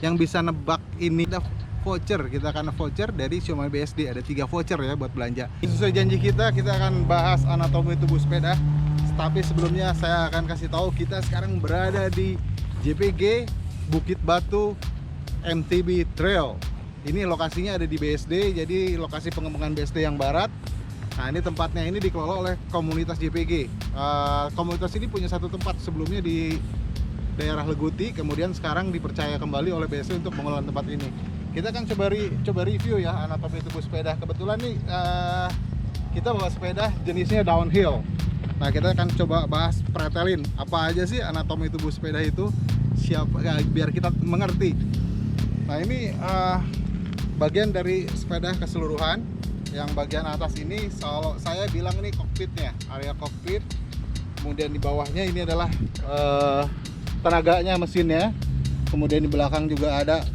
yang bisa nebak ini ada voucher. Kita akan voucher dari Xiaomi BSD, ada 3 voucher ya buat belanja. Sesuai janji kita akan bahas anatomi tubuh sepeda. Tapi sebelumnya saya akan kasih tahu kita sekarang berada di JPG Bukit Batu MTB Trail. Ini lokasinya ada di BSD, jadi lokasi pengembangan BSD yang barat. Nah, ini tempatnya ini dikelola oleh komunitas JPG. Komunitas ini punya satu tempat sebelumnya di daerah Leguti, kemudian sekarang dipercaya kembali oleh BSD untuk mengelola tempat ini. Kita akan coba review ya anatomi tubuh sepeda. Kebetulan nih kita bawa sepeda jenisnya downhill. Nah, kita akan coba bahas pretelin apa aja sih anatomi tubuh sepeda itu, biar kita mengerti. Nah, ini bagian dari sepeda keseluruhan. Yang bagian atas ini kalau saya bilang ini kokpitnya, area kokpit. Kemudian di bawahnya ini adalah tenaganya, mesinnya. Kemudian di belakang juga ada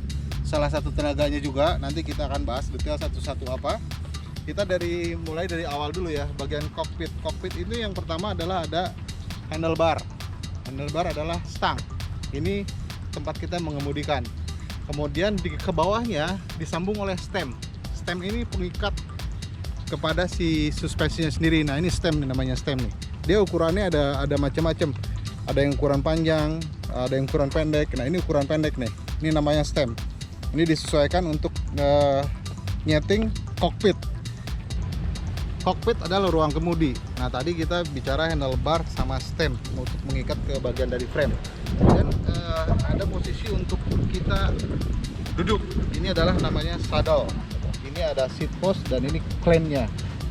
salah satu tenaganya juga. Nanti kita akan bahas detail satu-satu apa. Kita mulai dari awal dulu ya. Bagian kokpit. Kokpit itu yang pertama adalah ada handlebar. Handlebar adalah stang. Ini tempat kita mengemudikan. Kemudian ke bawahnya disambung oleh stem. Stem ini pengikat kepada si suspensinya sendiri. Nah, ini stem nih, namanya stem nih. Dia ukurannya ada macam-macam. Ada yang ukuran panjang, ada yang ukuran pendek. Nah, ini ukuran pendek nih. Ini namanya stem. Ini disesuaikan untuk nyeting kokpit. Kokpit adalah ruang kemudi. Nah, tadi kita bicara handlebar sama stem untuk mengikat ke bagian dari frame. Dan ada posisi untuk kita duduk. Ini adalah namanya saddle. Ini ada seat post dan ini clamp-nya.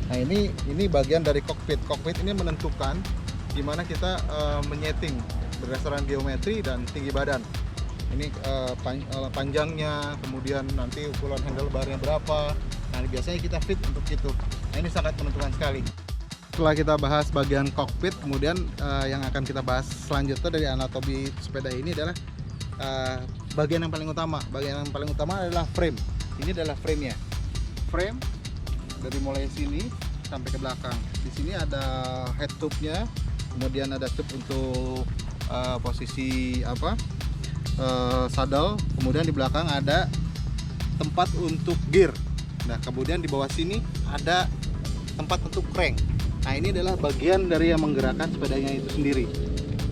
Nah, ini bagian dari kokpit. Kokpit ini menentukan gimana kita menyeting berdasarkan geometri dan tinggi badan. Ini panjangnya, kemudian nanti ukuran handlebarnya berapa. Nah, ini biasanya kita fit untuk itu. Nah, ini sangat menentukan sekali. Setelah kita bahas bagian kokpit, kemudian yang akan kita bahas selanjutnya dari anatomi sepeda ini adalah bagian yang paling utama. Bagian yang paling utama adalah frame. Ini adalah frame-nya. Frame dari mulai sini sampai ke belakang. Di sini ada head tube-nya, kemudian ada tube untuk posisi saddle. Kemudian di belakang ada tempat untuk gear. Nah, kemudian di bawah sini ada tempat untuk crank. Nah, ini adalah bagian dari yang menggerakkan sepedanya itu sendiri.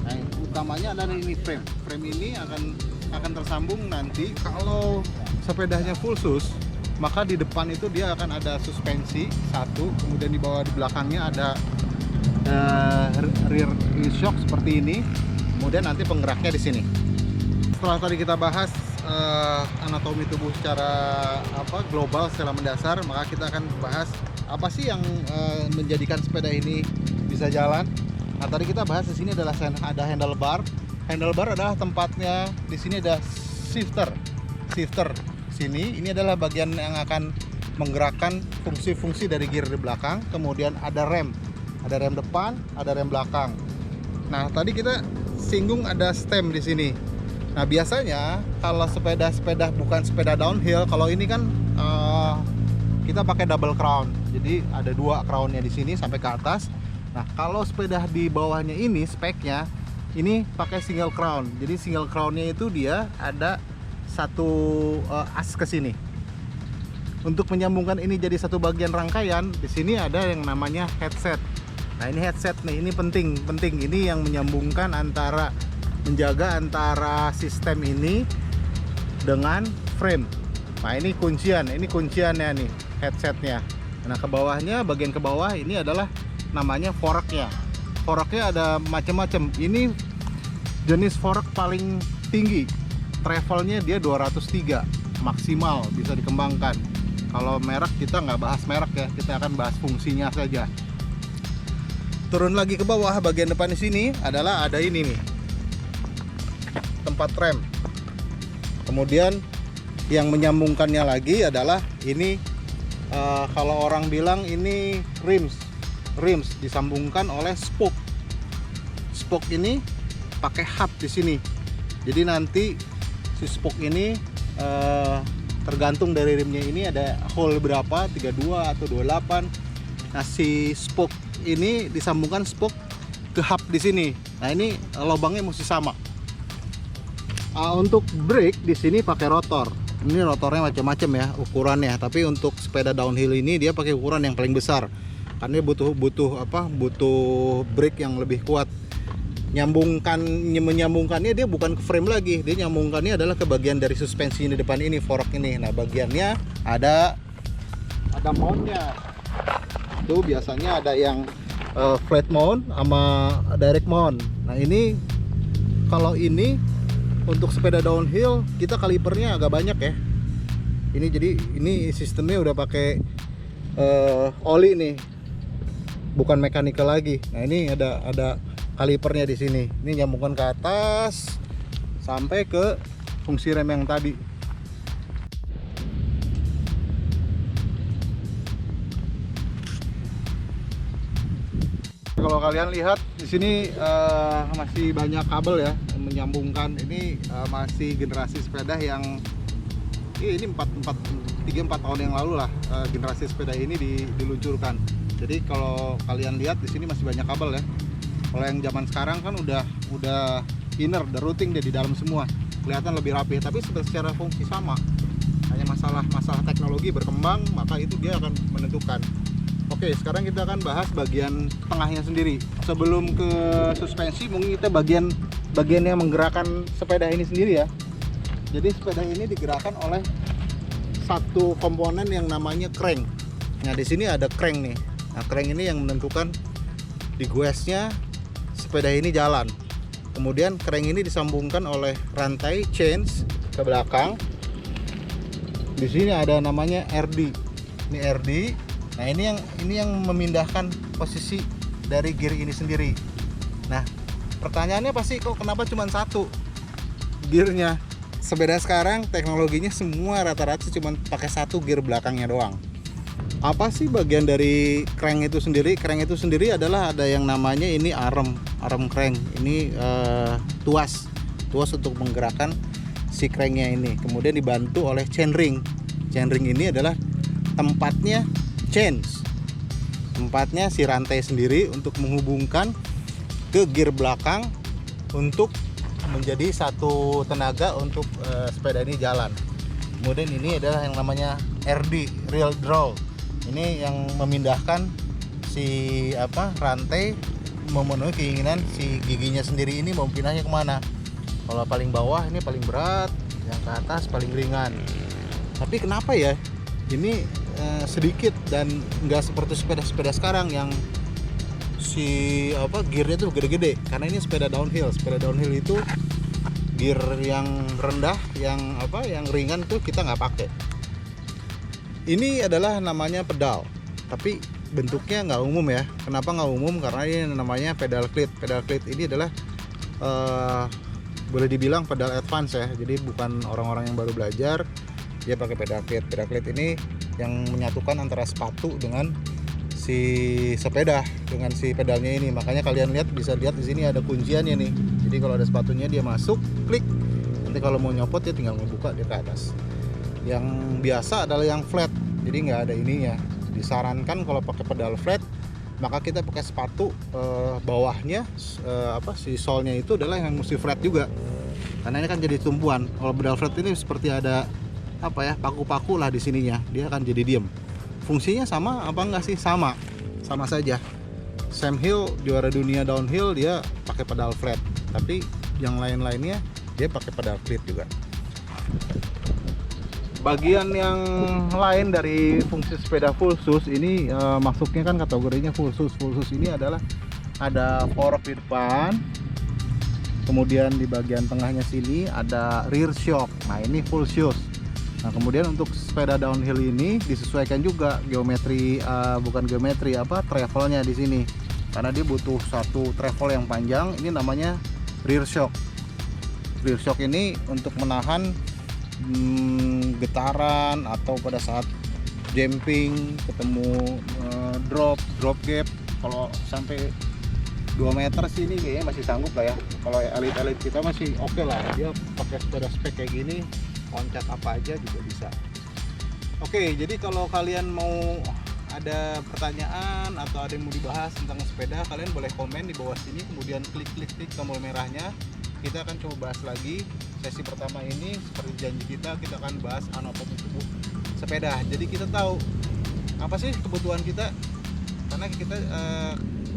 Nah, utamanya adalah ini frame. Frame ini akan tersambung nanti kalau sepedanya full sus, maka di depan itu dia akan ada suspensi satu, kemudian di bawah di belakangnya ada rear shock seperti ini. Kemudian nanti penggeraknya di sini. Setelah tadi kita bahas anatomi tubuh secara global, secara mendasar, maka kita akan bahas apa sih yang menjadikan sepeda ini bisa jalan. Nah, tadi kita bahas di sini adalah ada handlebar. Handlebar adalah tempatnya. Di sini ada shifter sini. Ini adalah bagian yang akan menggerakkan fungsi-fungsi dari gear di belakang. Kemudian ada rem depan, ada rem belakang. Nah, tadi kita singgung ada stem di sini. Nah, biasanya kalau sepeda bukan sepeda downhill, kalau ini kan kita pakai double crown. Jadi ada 2 crownnya di sini sampai ke atas. Nah, kalau sepeda di bawahnya ini speknya ini pakai single crown. Jadi single crownnya itu dia ada satu as ke sini. Untuk menyambungkan ini jadi satu bagian rangkaian, di sini ada yang namanya headset. Nah, ini headset nih, ini penting. Ini yang menyambungkan menjaga antara sistem ini dengan frame. Nah, ini kunciannya nih, headsetnya. Nah, bagian ke bawah ini adalah namanya forknya. Forknya ada macam-macam. Ini jenis fork paling tinggi. Travelnya dia 203 maksimal bisa dikembangkan. Kalau merek kita nggak bahas merek ya, kita akan bahas fungsinya saja. Turun lagi ke bawah, bagian depan di sini adalah ada ini nih, tempat rem. Kemudian yang menyambungkannya lagi adalah ini, kalau orang bilang ini rims disambungkan oleh spoke. Spoke ini pakai hub di sini. Jadi nanti si spoke ini tergantung dari rimnya ini ada hole berapa, 32 atau 28. Nah, si spoke ini disambungkan spoke ke hub di sini. Nah, ini lubangnya mesti sama. Untuk brake di sini pakai rotor. Ini rotornya macam-macam ya ukurannya, tapi untuk sepeda downhill ini dia pakai ukuran yang paling besar. Karena dia butuh brake yang lebih kuat. Menyambungkannya dia bukan ke frame lagi, dia nyambungkannya adalah ke bagian dari suspensi di depan ini, fork ini. Nah, bagiannya ada mountnya. Itu biasanya ada yang flat mount sama direct mount. Nah, ini kalau ini untuk sepeda downhill kita kalipernya agak banyak ya. Ini sistemnya udah pakai oli nih, bukan mechanical lagi. Nah, ini ada kalipernya di sini. Ini nyambungkan ke atas sampai ke fungsi rem yang tadi. Kalau kalian lihat di sini masih banyak kabel ya menyambungkan. Ini masih generasi sepeda yang ini 3-4 tahun yang lalu lah generasi sepeda ini diluncurkan. Jadi kalau kalian lihat di sini masih banyak kabel ya. Kalau yang zaman sekarang kan udah inner, udah routing dia di dalam semua. Kelihatan lebih rapi, tapi secara fungsi sama. Hanya masalah teknologi berkembang, maka itu dia akan menentukan. Oke, sekarang kita akan bahas bagian tengahnya sendiri. Sebelum ke suspensi, mungkin kita bagian yang menggerakkan sepeda ini sendiri ya. Jadi sepeda ini digerakkan oleh satu komponen yang namanya crank. Nah, di sini ada crank nih. Nah, crank ini yang menentukan digoesnya sepeda ini jalan. Kemudian crank ini disambungkan oleh rantai chains ke belakang. Di sini ada namanya RD. Ini RD. Nah, ini yang memindahkan posisi dari gear ini sendiri. Nah, pertanyaannya pasti kok kenapa cuma satu gearnya? Sepeda sekarang teknologinya semua rata-rata cuma pakai satu gear belakangnya doang. Apa sih bagian dari crank itu sendiri? Crank itu sendiri adalah ada yang namanya ini arm crank. Ini tuas untuk menggerakkan si cranknya ini. Kemudian dibantu oleh chainring. Chainring ini adalah tempatnya si rantai sendiri untuk menghubungkan ke gear belakang untuk menjadi satu tenaga untuk sepeda ini jalan. Kemudian ini adalah yang namanya RD, real draw. Ini yang memindahkan si rantai memenuhi keinginan si giginya sendiri ini mau pindahnya kemana. Kalau paling bawah ini paling berat, yang ke atas paling ringan. Tapi kenapa ya ini sedikit dan nggak seperti sepeda-sepeda sekarang yang si gearnya tuh gede-gede? Karena ini sepeda downhill. Sepeda downhill itu gear yang rendah, yang ringan tuh kita nggak pakai. Ini adalah namanya pedal, tapi bentuknya nggak umum ya. Kenapa nggak umum? Karena ini namanya pedal clit. Pedal clit ini adalah boleh dibilang pedal advance ya. Jadi bukan orang-orang yang baru belajar dia pakai pedal clit. Pedal clit ini yang menyatukan antara sepatu dengan si sepeda, dengan si pedalnya ini. Makanya kalian bisa lihat di sini ada kunciannya nih. Jadi kalau ada sepatunya dia masuk, klik. Nanti kalau mau nyopot dia tinggal ngebuka dia ke atas. Yang biasa adalah yang flat, jadi nggak ada ininya. Disarankan kalau pakai pedal flat, maka kita pakai sepatu bawahnya si solnya itu adalah yang mesti flat juga. Karena ini kan jadi tumpuan. Kalau pedal flat ini seperti ada paku-paku lah di sininya, dia akan jadi diem. Fungsinya sama apa enggak sih? Sama saja. Sam Hill juara dunia downhill dia pakai pedal flat, tapi yang lain-lainnya dia pakai pedal clit juga. Bagian yang lain dari fungsi sepeda full sus ini masuknya kan kategorinya full sus. Full sus ini adalah ada fork di depan, kemudian di bagian tengahnya sini ada rear shock. Nah, ini full sus. Nah, kemudian untuk sepeda downhill ini disesuaikan juga travelnya di sini. Karena dia butuh satu travel yang panjang, ini namanya rear shock. Rear shock ini untuk menahan getaran atau pada saat jumping ketemu drop gap. Kalau sampai 2 meter sih ini kayaknya masih sanggup lah ya. Kalau elit kita masih oke lah, dia pakai sepeda spek kayak gini loncat apa aja juga bisa. Oke, jadi kalau kalian mau ada pertanyaan atau ada yang mau dibahas tentang sepeda, kalian boleh komen di bawah sini, kemudian klik tombol merahnya. kita akan coba bahas lagi. Sesi pertama ini seperti janji kita akan bahas anatomi tubuh sepeda. Jadi kita tahu apa sih kebutuhan kita, karena kita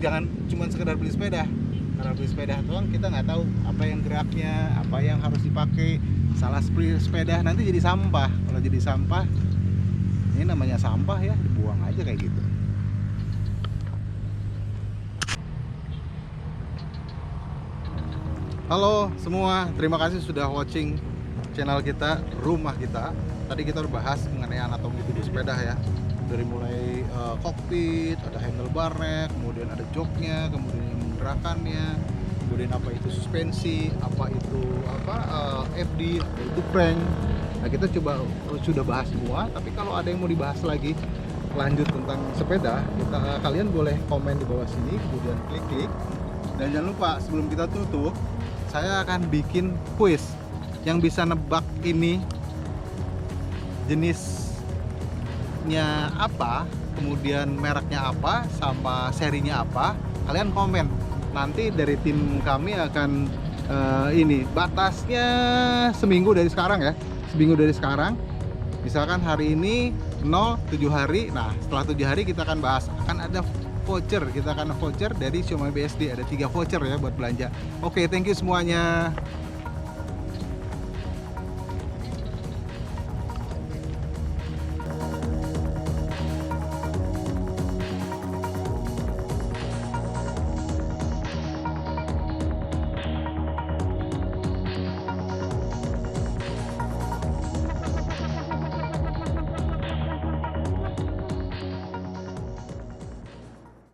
jangan cuma sekedar beli sepeda. Karena beli sepeda doang kita nggak tahu apa yang geraknya, apa yang harus dipakai. Salah beli sepeda nanti jadi sampah. Kalau jadi sampah, ini namanya sampah ya, dibuang aja kayak gitu. Halo semua, terima kasih sudah watching channel kita, rumah kita. Tadi kita udah bahas mengenai anatomi tubuh sepeda ya. Dari mulai kokpit, ada handlebarnya, kemudian ada joknya, kemudian gerakannya, kemudian apa itu suspensi, apa itu FD, apa itu crank. Nah kita coba sudah bahas semua. Tapi kalau ada yang mau dibahas lagi lanjut tentang sepeda, kalian boleh komen di bawah sini, kemudian klik. Dan jangan lupa sebelum kita tutup, saya akan bikin quiz yang bisa nebak ini jenisnya apa, kemudian mereknya apa, sama serinya apa. Kalian komen. Nanti dari tim kami akan ini batasnya seminggu dari sekarang ya. Seminggu dari sekarang. Misalkan hari ini 7 hari. Nah, setelah 7 hari kita akan bahas. Akan ada voucher, kita akan voucher dari Xiaomi BSD, ada 3 voucher ya buat belanja. Oke, thank you semuanya.